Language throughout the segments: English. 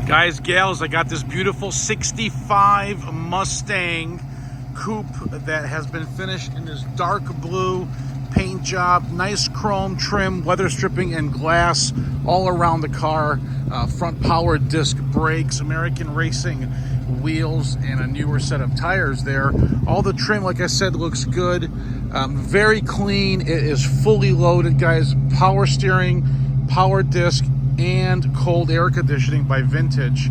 Guys, gals, I got this beautiful 65 Mustang coupe that has been finished in this dark blue paint job, nice chrome trim, weather stripping and glass all around the car, front power disc brakes, American Racing wheels, and a newer set of tires there. All the trim, like I said, looks good. Very clean. It is fully loaded, guys. Power steering, power disc, and cold air conditioning by Vintage.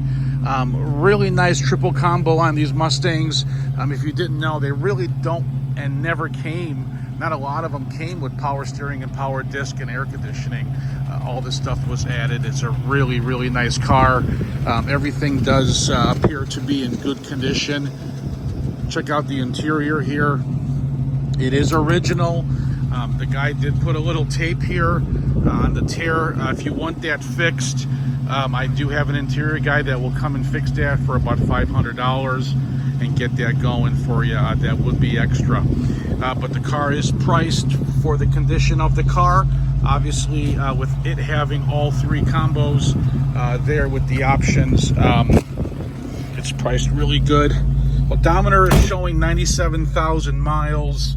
Really nice triple combo on these Mustangs. If you didn't know, they really don't and never came, not a lot of them came with power steering and power disc and air conditioning. All this stuff was added. It's a really, really nice car. Everything does appear to be in good condition. Check out the interior here. It is original. The guy did put a little tape here on the tear. If you want that fixed, I do have an interior guy that will come and fix that for about $500 and get that going for you. That would be extra. But the car is priced for the condition of the car. Obviously, with it having all three combos there with the options, it's priced really good. Odometer is showing 97,000 miles.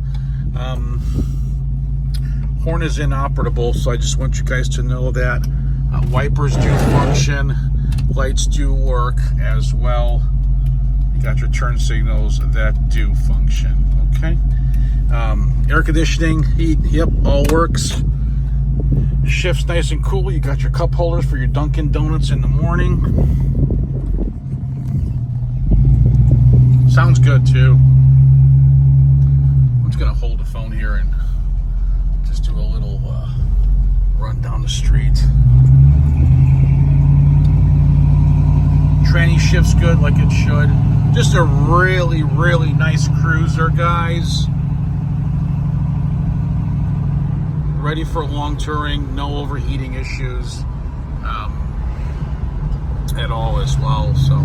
Horn is inoperable, so I just want you guys to know that. Wipers do function, lights do work as well. You got your turn signals that do function, okay? Air conditioning, heat, yep, all works. Shifts nice and cool. You got your cup holders for your Dunkin' Donuts in the morning. Sounds good too. I'm just gonna hold the phone here and just do a little run down the street. Tranny shifts good like it should. Just a really, really nice cruiser, guys. Ready for long touring, no overheating issues at all as well. So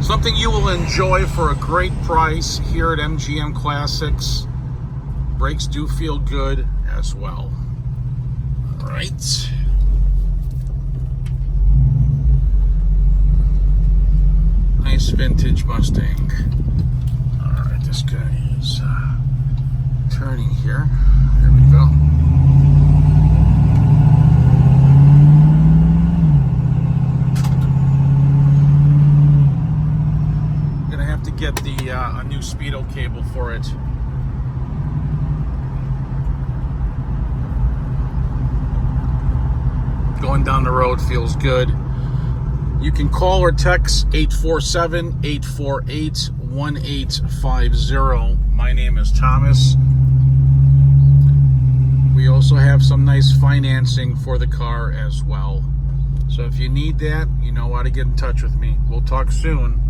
something you will enjoy for a great price here at MGM Classics. Brakes do feel good as well. All right. Nice vintage Mustang. All right, this guy is turning here. There we go. Gonna have to get the a new speedo cable for it. Going down the road feels good. You can call or text 847-848-1850. My name is Thomas. We also have some nice financing for the car as well. So if you need that, you know how to get in touch with me. We'll talk soon.